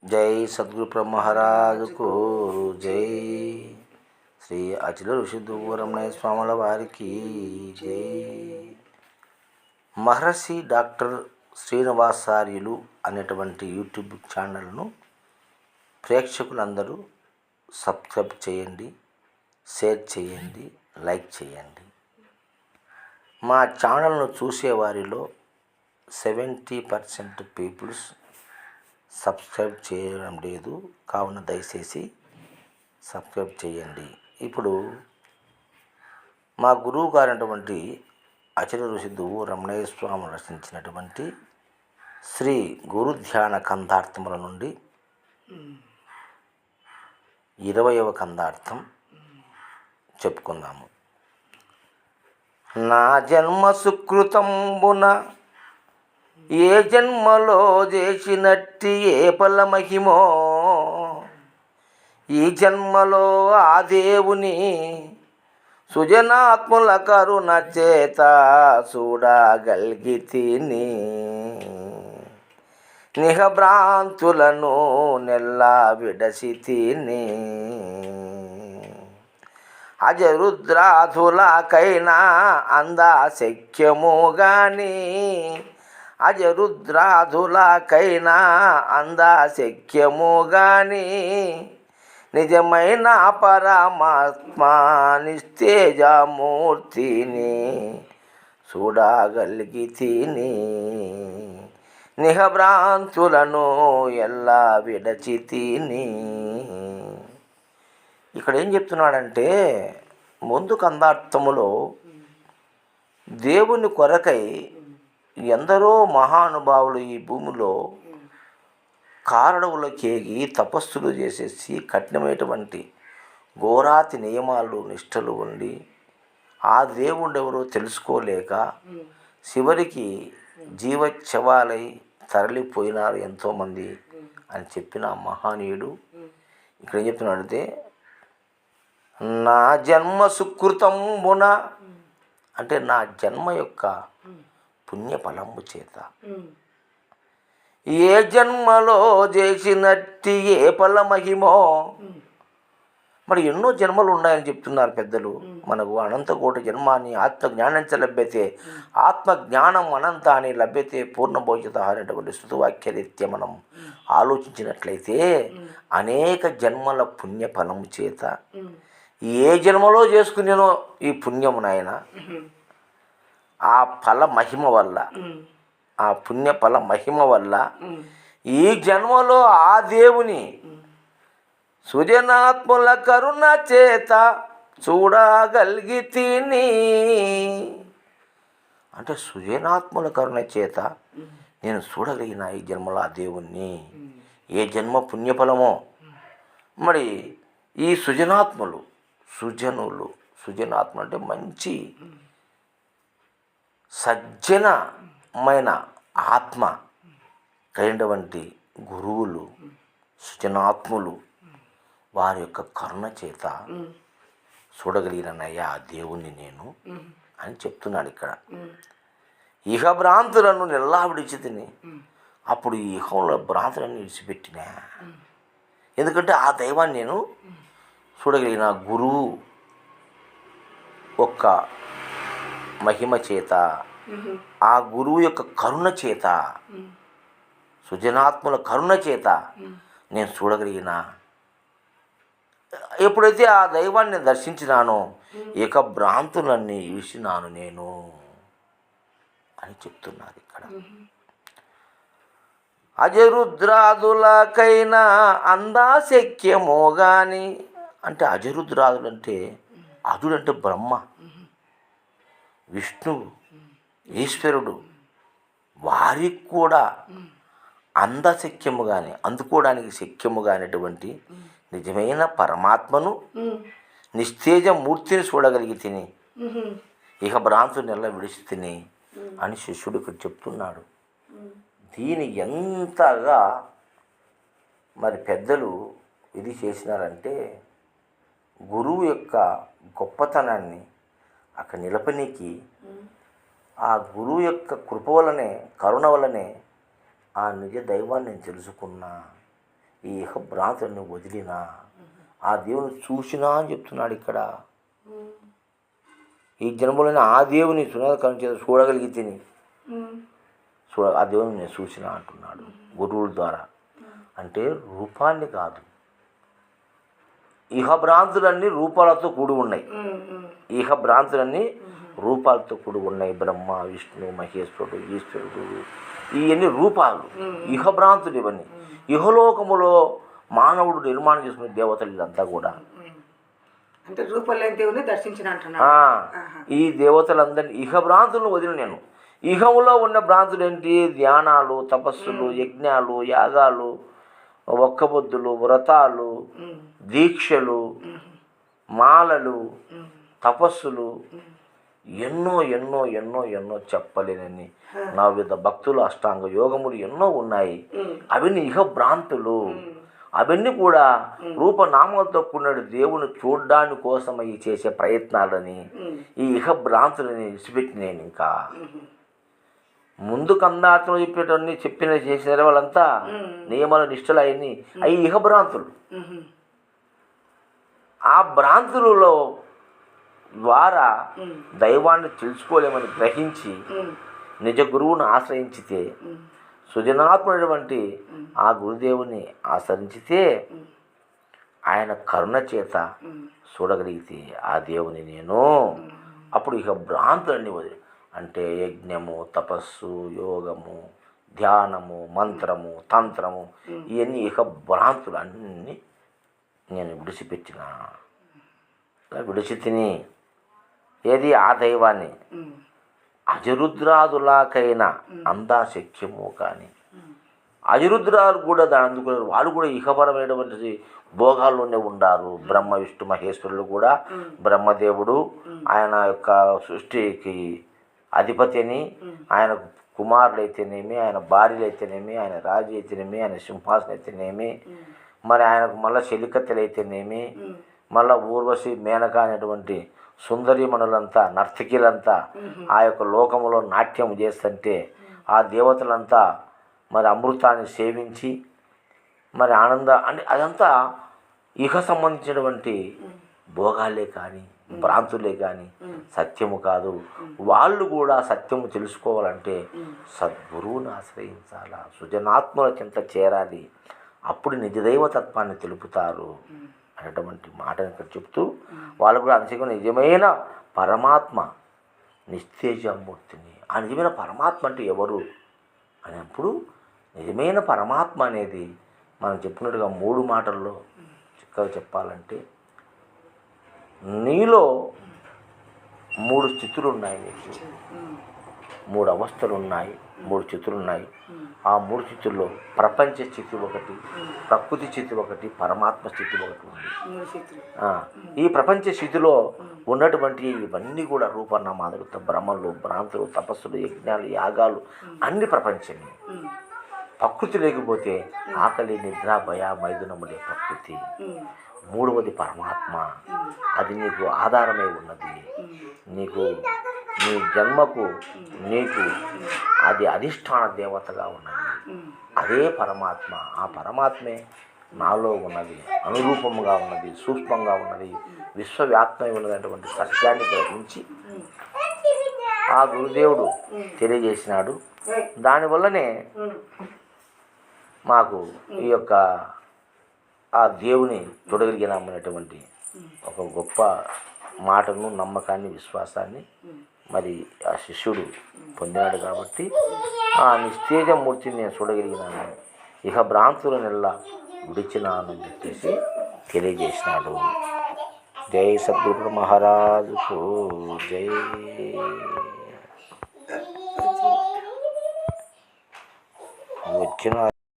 జై సద్గురు బ్రహ్మరాజుకు జై. శ్రీ అచల ఋషి దువ్వరమణయ్య స్వాముల వారికి జై. మహర్షి డాక్టర్ శ్రీనివాసార్యులు అనేటువంటి యూట్యూబ్ ఛానల్ను ప్రేక్షకులందరూ సబ్స్క్రైబ్ చేయండి, షేర్ చేయండి, లైక్ చేయండి. మా ఛానల్ను చూసేవారిలో 70% పీపుల్స్ సబ్స్క్రైబ్ చేయడం లేదు, కావున దయచేసి సబ్స్క్రైబ్ చేయండి. ఇప్పుడు మా గురువు గారైనటువంటి అచల ఋషి దువ్వరమణయ్య స్వామి రచించినటువంటి శ్రీ గురు ధ్యాన కందార్థముల నుండి 20వ కందార్థం చెప్పుకుందాము. నా జన్మ సుకృతంబున ఏ జన్మలో చేసినట్టి ఏ ఫలమహిమో, ఈ జన్మలో ఆ దేవుని సుజనాత్ముల కరుణ చేత చూడగలిగితిని. నిహభ్రాంతులను నెల్లా విడసితిని. అజరుద్రాధులకైనా అందశక్యము గాని, అజరుద్రాధులకైనా అందశక్యము గాని, నిజమైన పరమాత్మ నిస్తేజమూర్తిని చూడగలిగితిని. నిహభ్రాంతులను ఎల్లా విడచితిని. ఇక్కడ ఏం చెప్తున్నాడంటే, ముందు కందార్థములో దేవుని కొరకై ఎందరో మహానుభావులు ఈ భూమిలో కారడవులకేగి తపస్సులు చేసేసి కఠినమైనటువంటి ఘోరాతి నియమాలు నిష్టలు ఉండి ఆ దేవుడెవరో తెలుసుకోలేక చివరికి జీవచ్ఛవాలై తరలిపోయినారు ఎంతోమంది అని చెప్పిన మహనీయుడు ఇక్కడ ఏం చెప్తున్నాడంటే, నా జన్మ సుకృతంబున అంటే నా జన్మ యొక్క పుణ్యఫలము చేత, ఏ జన్మలో చేసినట్టి ఏ ఫలమహిమో. మరి ఎన్నో జన్మలు ఉన్నాయని చెప్తున్నారు పెద్దలు. మనకు అనంతకోటి జన్మాన్ని ఆత్మజ్ఞానంచ లభ్యతే, ఆత్మజ్ఞానం అనంతాన్ని లభ్యతే పూర్ణభోజిత అనేటువంటి శృతువాక్యరీత్యా మనం ఆలోచించినట్లయితే అనేక జన్మల పుణ్యఫలము చేత ఏ జన్మలో చేసుకునేనో ఈ పుణ్యము నాయన, ఆ ఫల మహిమ వల్ల, ఆ పుణ్యఫల మహిమ వల్ల ఈ జన్మలో ఆ దేవుని సుజనాత్ముల కరుణ చేత చూడగలిగితిని. అంటే సుజనాత్ముల కరుణ చేత నేను చూడగలిగిన ఈ జన్మలో ఆ దేవుణ్ణి. ఏ జన్మ పుణ్యఫలమో. మరి ఈ సుజనాత్ములు, సుజనాత్మ అంటే మంచి సజ్జనమైన ఆత్మ కలిగినటువంటి గురువులు, సుజనాత్ములు వారి యొక్క కరుణ చేత చూడగలిగినయ్యా ఆ దేవుణ్ణి నేను అని చెప్తున్నాడు ఇక్కడ. ఇహ భ్రాంతులను నెల్లా విడిచితిని. అప్పుడు ఈ ఇహంలో భ్రాంతులను విడిచిపెట్టినా, ఎందుకంటే ఆ దైవాన్ని నేను చూడగలిగిన గురువు ఒక్క మహిమ చేత, ఆ గురువు యొక్క కరుణ చేత, సుజనాత్ముల కరుణ చేత నేను చూడగలిగిన. ఎప్పుడైతే ఆ దైవాన్ని దర్శించినానో ఇక భ్రాంతులన్నీ విడిచినాను నేను అని చెప్తున్నారు ఇక్కడ. అజరుద్రాదులకైనా అందశక్యమో గాని, అంటే అజరుద్రాదులు అంటే అజుడంటే బ్రహ్మ, విష్ణువు, ఈశ్వరుడు, వారికి కూడా అందశక్యము కానీ అందుకోవడానికి శక్యము కానిటువంటి నిజమైన పరమాత్మను నిస్తేజమూర్తిని చూడగలిగితిని. ఇక భ్రాంతుని నెల విడిచి తిని అని శిష్యుడు ఇక్కడ చెప్తున్నాడు. దీని ఎంతగా మరి పెద్దలు ఇది చేసినారంటే, గురువు యొక్క గొప్పతనాన్ని అక్కడ నిలపనీకి ఆ గురువు యొక్క కృప వలనే, కరుణ వలనే ఆ నిజ దైవాన్ని నేను తెలుసుకున్నా. ఈ ఇహ భ్రాంతులను వదిలినా ఆ దేవుని చూసినా అని చెప్తున్నాడు ఇక్కడ. ఈ జన్మలోనే ఆ దేవుని సునాదకరం చేత చూడగలిగితే ఆ దేవుని నేను చూసినా అంటున్నాడు గురువుల ద్వారా. అంటే రూపాన్ని కాదు, ఇహభ్రాంతులన్నీ రూపాలతో కూడి ఉన్నాయి. ఇహభ్రాంతులన్నీ రూపాలతో కూడి ఉన్నాయి. బ్రహ్మ, విష్ణు, మహేశ్వరుడు, ఈశ్వరుడు, ఇవన్నీ రూపాలు, ఇహభ్రాంతులు. ఇవన్నీ ఇహలోకములో మానవుడు నిర్మాణం చేసుకునే దేవతలు ఇదంతా కూడా. అంటే రూపంలేని దేవుని దర్శించిన ఈ దేవతలందరినీ ఇహభ్రాంతులను వదిలి నేను. ఇహములో ఉన్న భ్రాంతులు ఏంటి? ధ్యానాలు, తపస్సులు, యజ్ఞాలు, యాగాలు, ఒక్కబొద్దులు, వ్రతాలు, దీక్షలు, మాలలు, తపస్సులు, ఎన్నో ఎన్నో ఎన్నో ఎన్నో చెప్పలేనని నా విధ భక్తులు, అష్టాంగ యోగములు ఎన్నో ఉన్నాయి. అవన్నీ ఇహభ్రాంతులు. అవన్నీ కూడా రూపనామాలతో కూడిన దేవుని చూడ్డాని కోసమై చేసే ప్రయత్నాలని ఈ ఇహభ్రాంతులని విడిచిపెట్టి నేను ఇంకా ముందు కందార్థం చెప్పేటన్ని చెప్పిన చేసిన వాళ్ళంతా నియమాలు నిష్ఠలు అవన్నీ అవి ఇహభ్రాంతులు. ఆ భ్రాంతులలో ద్వారా దైవాన్ని తెలుసుకోలేమని గ్రహించి నిజ గురువును ఆశ్రయించితే, సృజనాత్మటువంటి ఆ గురుదేవుని ఆశ్రయించితే, ఆయన కరుణ చేత చూడగలిగితే ఆ దేవుని నేను, అప్పుడు ఇక భ్రాంతులన్నీ వదిలి అంటే యజ్ఞము, తపస్సు, యోగము, ధ్యానము, మంత్రము, తంత్రము, ఇవన్నీ ఇక భ్రాంతులు అన్నీ నేను విడిచిపెట్టిన విడిచి తిని ఏది ఆ దైవాన్ని అజరుద్రాదులాకైనా అందా శక్యము. కానీ అజరుద్రాలు కూడా దాని అందుకున్నారు. వాళ్ళు కూడా ఇహపరమైనటువంటి భోగాల్లోనే ఉండారు. బ్రహ్మ, విష్ణు, మహేశ్వరులు కూడా బ్రహ్మదేవుడు ఆయన యొక్క సృష్టికి అధిపతి అని, ఆయన కుమారులు అయితేనేమి, ఆయన భార్యలు అయితేనేమి, ఆయన రాజు అయితేనేమి, ఆయన సింహాసనం అయితేనేమి, మరి ఆయనకు మళ్ళీ చెలికత్తెలు అయితేనేమి, మళ్ళీ ఊర్వశి, మేనక అనేటువంటి సుందరీమణులంతా, నర్తకిలంతా ఆ యొక్క లోకములో నాట్యం చేస్తుంటే ఆ దేవతలంతా మరి అమృతాన్ని సేవించి మరి అంటే అదంతా ఇహ సంబంధించినటువంటి భోగాలే కానీ భ్రాంతులే కానీ సత్యము కాదు. వాళ్ళు కూడా సత్యము తెలుసుకోవాలంటే సద్గురువుని ఆశ్రయించాలా, సృజనాత్మల చింత చేరాలి. అప్పుడు నిజదైవతత్వాన్ని తెలుపుతారు అనేటువంటి మాటను ఇక్కడ చెప్తూ, వాళ్ళు కూడా అంతగా నిజమైన పరమాత్మ నిస్తేజమూర్తిని, ఆ నిజమైన పరమాత్మ అంటే ఎవరు అనేప్పుడు, నిజమైన పరమాత్మ అనేది మనం చెప్పినట్టుగా 3 మాటల్లో చిక్కగా చెప్పాలంటే, నీలో 3 స్థితులు ఉన్నాయి, నీకు 3 అవస్థలు ఉన్నాయి, 3 స్థితులు ఉన్నాయి. ఆ 3 స్థితుల్లో ప్రపంచ స్థితి ఒకటి, ప్రకృతి స్థితి ఒకటి, పరమాత్మ స్థితి ఒకటి ఉంది. ఈ ప్రపంచ స్థితిలో ఉన్నటువంటి ఇవన్నీ కూడా రూపనామాలు, భ్రమలు, భ్రాంతులు, తపస్సులు, యజ్ఞాలు, యాగాలు అన్ని ప్రపంచమే. ప్రకృతి లేకపోతే ఆకలి, నిద్ర, భయ, మైథునములే ప్రకృతి. 3వది పరమాత్మ, అది నీకు ఆధారమై ఉన్నది. నీకు నీ జన్మకు నీకు అది అధిష్టాన దేవతగా ఉన్నది. అదే పరమాత్మ. ఆ పరమాత్మే నాలో ఉన్నది, అనురూపముగా ఉన్నది, సూక్ష్మంగా ఉన్నది, విశ్వవ్యాప్తమై ఉన్నటువంటి సత్యాన్ని గ్రహించి ఆ గురుదేవుడు తెలియజేసినాడు. దానివల్లనే మాకు ఈ యొక్క ఆ దేవుని చూడగలిగినామనేటువంటి ఒక గొప్ప మాటను, నమ్మకాన్ని, విశ్వాసాన్ని మరి ఆ శిష్యుడు పొందినాడు. కాబట్టి ఆ నిస్తేజమూర్తిని నేను చూడగలిగినాను, ఇహ భ్రాంతులనెల్లా విడిచినాను అని చెప్పేసి తెలియజేసినాడు. జై సద్గురు మహారాజుకు జై. వచ్చిన